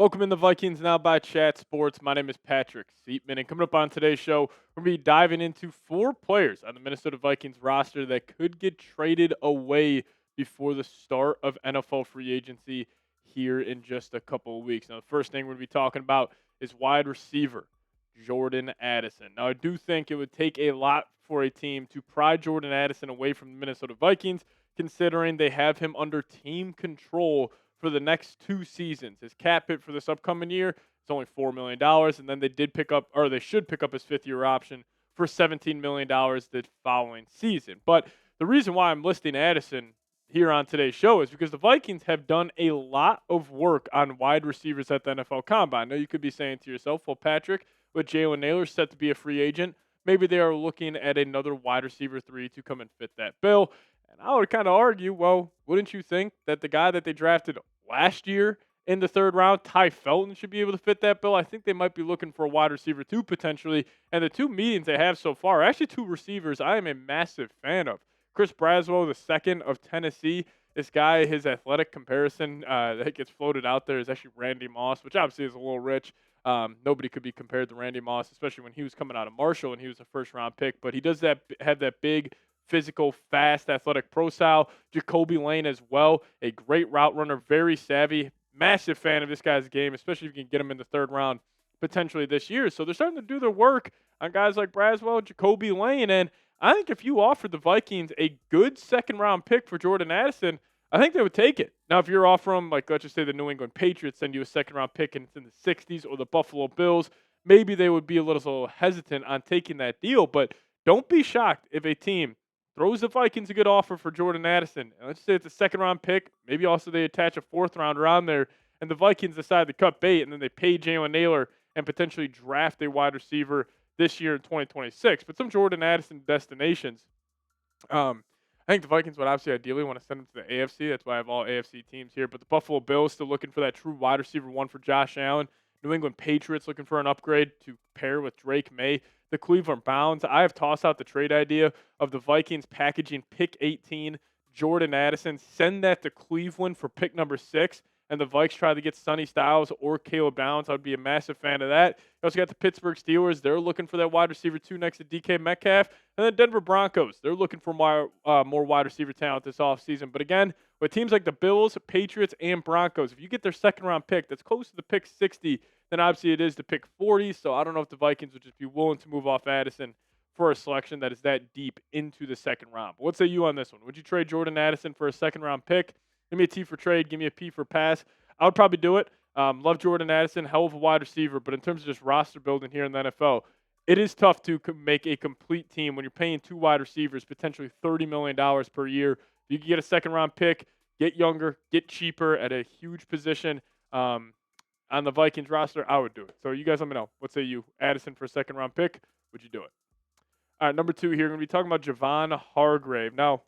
Welcome in the Vikings Now by Chat Sports. My name is Patrick Siepman, and coming up on today's show, we're going to be diving into 4 players on the Minnesota Vikings roster that could get traded away before the start of NFL free agency here in just a couple of weeks. Now, the first thing we're going to be talking about is wide receiver Jordan Addison. Now, I do think it would take a lot for a team to pry Jordan Addison away from the Minnesota Vikings, considering they have him under team control for the next 2 seasons. His cap hit for this upcoming year is only $4 million, and then they should pick up his 5th-year option for $17 million the following season. But the reason why I'm listing Addison here on today's show is because the Vikings have done a lot of work on wide receivers at the NFL Combine. Now, you could be saying to yourself, well, Patrick, with Jalen Nailor set to be a free agent, maybe they are looking at another wide receiver 3 to come and fit that bill. And I would kind of argue, well, wouldn't you think that the guy that they drafted last year in the 3rd round, Ty Felton, should be able to fit that bill? I think they might be looking for a wide receiver 2 potentially. And the 2 meetings they have so far are actually 2 receivers I am a massive fan of. Chris Brazzell, the second of Tennessee. This guy, his athletic comparison that gets floated out there is actually Randy Moss, which obviously is a little rich. Nobody could be compared to Randy Moss, especially when he was coming out of Marshall and he was a first-round pick. But he does have that big, physical, fast, athletic profile. Jacoby Lane as well, a great route runner, very savvy. Massive fan of this guy's game, especially if you can get him in the 3rd round potentially this year. So they're starting to do their work on guys like Brazzell, Jacoby Lane, and I think if you offered the Vikings a good 2nd-round pick for Jordan Addison, I think they would take it. Now, if you're offering, like, let's just say the New England Patriots send you a 2nd-round pick and it's in the 60s, or the Buffalo Bills, maybe they would be a little hesitant on taking that deal. But don't be shocked if a team throws the Vikings a good offer for Jordan Addison. And let's say it's a 2nd-round pick. Maybe also they attach a 4th-rounder on there, and the Vikings decide to cut bait, and then they pay Jalen Nailor and potentially draft a wide receiver this year in 2026. But some Jordan Addison destinations, I think the Vikings would obviously ideally want to send him to the AFC. That's why I have all AFC teams here. But the Buffalo Bills still looking for that true wide receiver 1 for Josh Allen. New England Patriots looking for an upgrade to pair with Drake May. The Cleveland Browns, I have tossed out the trade idea of the Vikings packaging pick 18, Jordan Addison, send that to Cleveland for pick number 6, and the Vikes try to get Sonny Styles or Caleb Downs. I would be a massive fan of that. You also got the Pittsburgh Steelers. They're looking for that wide receiver 2 next to DK Metcalf. And then Denver Broncos. They're looking for more wide receiver talent this offseason. But again, with teams like the Bills, Patriots, and Broncos, if you get their 2nd-round pick that's close to the pick 60, then obviously it is the pick 40. So I don't know if the Vikings would just be willing to move off Addison for a selection that is that deep into the 2nd round. But what say you on this one? Would you trade Jordan Addison for a 2nd-round pick? Give me a T for trade. Give me a P for pass. I would probably do it. Love Jordan Addison, hell of a wide receiver. But in terms of just roster building here in the NFL, it is tough to make a complete team when you're paying 2 wide receivers potentially $30 million per year. If you can get a 2nd-round pick, get younger, get cheaper at a huge position on the Vikings roster, I would do it. So you guys let me know. What say you? Addison for a 2nd-round pick, would you do it? All right, number 2 here. We're going to be talking about Javon Hargrave. Now,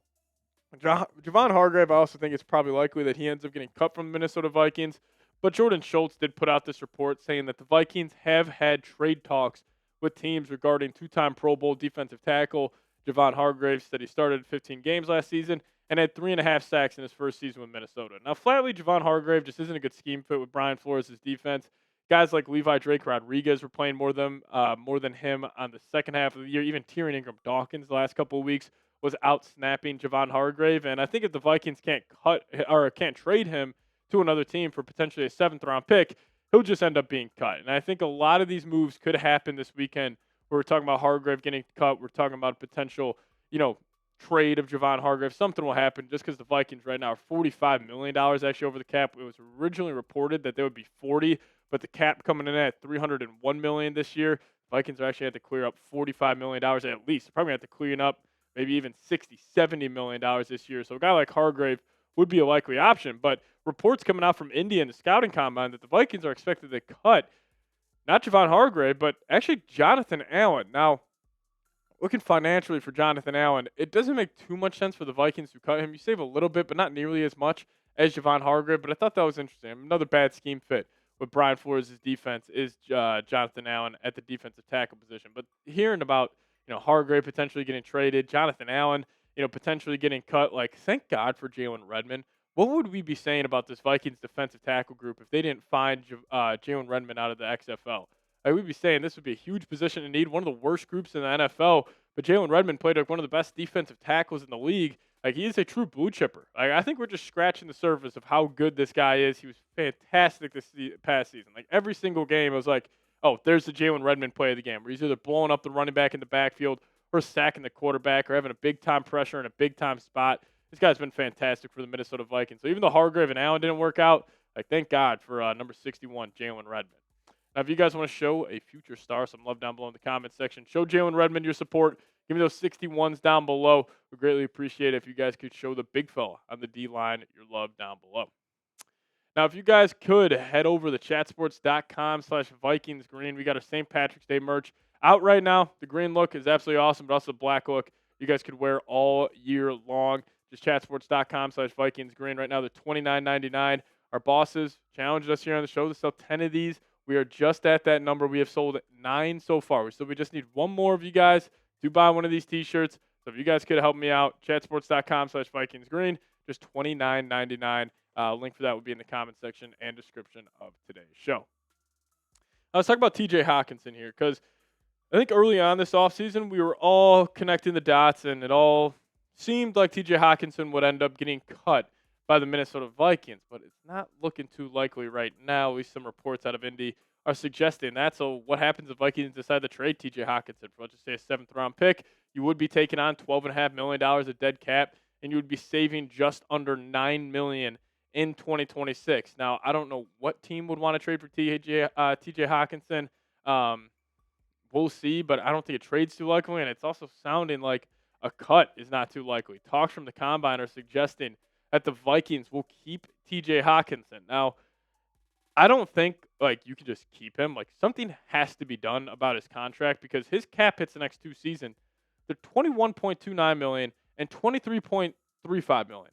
Javon Hargrave, I also think it's probably likely that he ends up getting cut from the Minnesota Vikings. But Jordan Schultz did put out this report saying that the Vikings have had trade talks with teams regarding 2-time Pro Bowl defensive tackle Javon Hargrave. Said he started 15 games last season and had 3.5 sacks in his first season with Minnesota. Now, flatly, Javon Hargrave just isn't a good scheme fit with Brian Flores' defense. Guys like Levi Drake Rodriguez were playing more than him on the second half of the year. Even Tyrion Ingram Dawkins the last couple of weeks was out snapping Javon Hargrave. And I think if the Vikings can't trade him to another team for potentially a 7th-round pick, he'll just end up being cut. And I think a lot of these moves could happen this weekend where we're talking about Hargrave getting cut. We're talking about a potential, trade of Javon Hargrave. Something will happen just because the Vikings right now are $45 million actually over the cap. It was originally reported that they would be 40, but the cap coming in at $301 million this year. Vikings are actually have to clear up $45 million at least. Probably have to clean up maybe even $60, $70 million this year. So a guy like Hargrave would be a likely option. But reports coming out from Indy and the scouting combine that the Vikings are expected to cut not Javon Hargrave, but actually Jonathan Allen. Now, looking financially for Jonathan Allen, it doesn't make too much sense for the Vikings to cut him. You save a little bit, but not nearly as much as Javon Hargrave. But I thought that was interesting. Another bad scheme fit with Brian Flores' defense is Jonathan Allen at the defensive tackle position. But hearing about Hargrave potentially getting traded, Jonathan Allen potentially getting cut, like, thank God for Jalen Redmond. what would we be saying about this Vikings defensive tackle group if they didn't find Jalen Redmond out of the XFL? Like, we'd be saying this would be a huge position to need, one of the worst groups in the NFL. But Jalen Redmond played like one of the best defensive tackles in the league. Like, he is a true blue chipper. Like, I think we're just scratching the surface of how good this guy is. He was fantastic this past season. Like, every single game, it was like, oh, there's the Jalen Redmond play of the game, where he's either blowing up the running back in the backfield or sacking the quarterback or having a big-time pressure in a big-time spot. This guy's been fantastic for the Minnesota Vikings. So even though Hargrave and Allen didn't work out, like, thank God for number 61, Jalen Redmond. Now, if you guys want to show a future star some love down below in the comments section, show Jalen Redmond your support. Give me those 61s down below. We'd greatly appreciate it if you guys could show the big fella on the D-line your love down below. Now, if you guys could head over to chatsports.com/VikingsGreen. We got our St. Patrick's Day merch out right now. The green look is absolutely awesome, but also the black look you guys could wear all year long. Just chatsports.com/VikingsGreen. Right now, they're $29.99. Our bosses challenged us here on the show to sell 10 of these. We are just at that number. We have sold 9 so far. We just need one more of you guys to buy one of these T-shirts. So if you guys could help me out, chatsports.com/VikingsGreen. Just $29.99. Link for that will be in the comment section and description of today's show. Now, let's talk about T.J. Hockenson here, because I think early on this offseason, we were all connecting the dots, and it all seemed like T.J. Hockenson would end up getting cut by the Minnesota Vikings, but it's not looking too likely right now. At least some reports out of Indy are suggesting that. So what happens if Vikings decide to trade T.J. Hockenson for, let's just say, a 7th-round pick? You would be taking on $12.5 million of dead cap, and you would be saving just under $9 million in 2026. Now, I don't know what team would want to trade for T.J. Hockenson. We'll see, but I don't think a trade's too likely, and it's also sounding like a cut is not too likely. Talks from the Combine are suggesting that the Vikings will keep T.J. Hockenson. Now, I don't think, like, you can just keep him. Like, something has to be done about his contract, because his cap hits the next 2 seasons. They're $21.29 million and $23.35 million.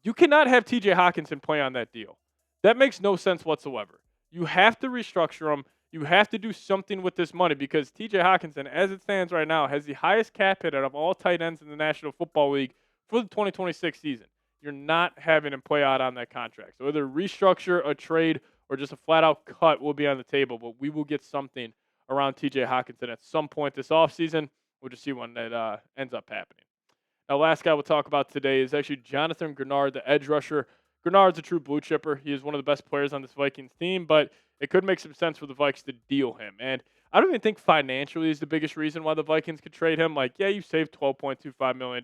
You cannot have T.J. Hockenson play on that deal. That makes no sense whatsoever. You have to restructure him. You have to do something with this money, because T.J. Hockenson, as it stands right now, has the highest cap hit out of all tight ends in the National Football League for the 2026 season. You're not having him play out on that contract. So either restructure, a trade, or just a flat-out cut will be on the table, but we will get something around T.J. Hockenson at some point this offseason. We'll just see when that ends up happening. Now, last guy we'll talk about today is actually Jonathan Greenard, the edge rusher. Greenard's a true blue chipper. He is one of the best players on this Vikings team, but it could make some sense for the Vikes to deal him. And I don't even think financially is the biggest reason why the Vikings could trade him. Like, yeah, you saved $12.25 million.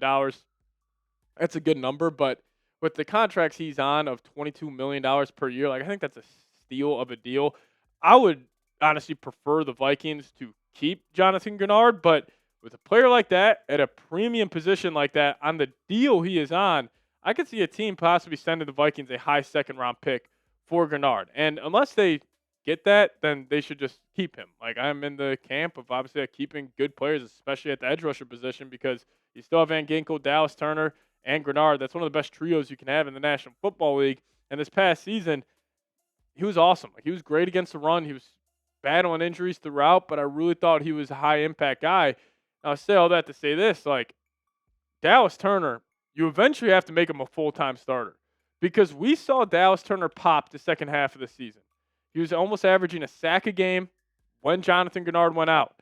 That's a good number, but with the contracts he's on of $22 million per year, like, I think that's a steal of a deal. I would honestly prefer the Vikings to keep Jonathan Greenard, but with a player like that at a premium position like that on the deal he is on, I could see a team possibly sending the Vikings a high 2nd-round pick for Greenard. And unless they get that, then they should just keep him. Like, I'm in the camp of obviously keeping good players, especially at the edge rusher position, because you still have Van Ginkel, Dallas Turner, and Greenard. That's one of the best trios you can have in the National Football League. And this past season, he was awesome. Like, he was great against the run. He was battling injuries throughout, but I really thought he was a high-impact guy. Now, I say all that to say this, like, Dallas Turner, you eventually have to make him a full-time starter, because we saw Dallas Turner pop the second half of the season. He was almost averaging a sack a game when Jonathan Greenard went out.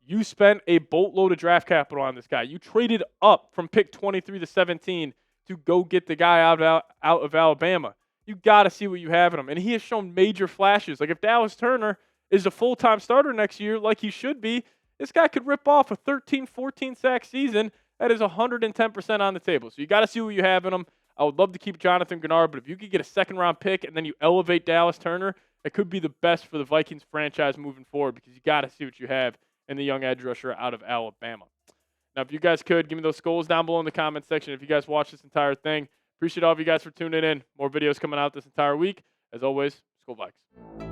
You spent a boatload of draft capital on this guy. You traded up from pick 23 to 17 to go get the guy out of Alabama. You got to see what you have in him. And he has shown major flashes. Like, if Dallas Turner is a full-time starter next year like he should be, this guy could rip off a 13, 14 sack season. That is 110% on the table. So you got to see what you have in him. I would love to keep Jonathan Greenard, but if you could get a 2nd-round pick and then you elevate Dallas Turner, it could be the best for the Vikings franchise moving forward, because you got to see what you have in the young edge rusher out of Alabama. Now, if you guys could, give me those SKOLs down below in the comment section. If you guys watch this entire thing, appreciate all of you guys for tuning in. More videos coming out this entire week. As always, SKOL Vikes.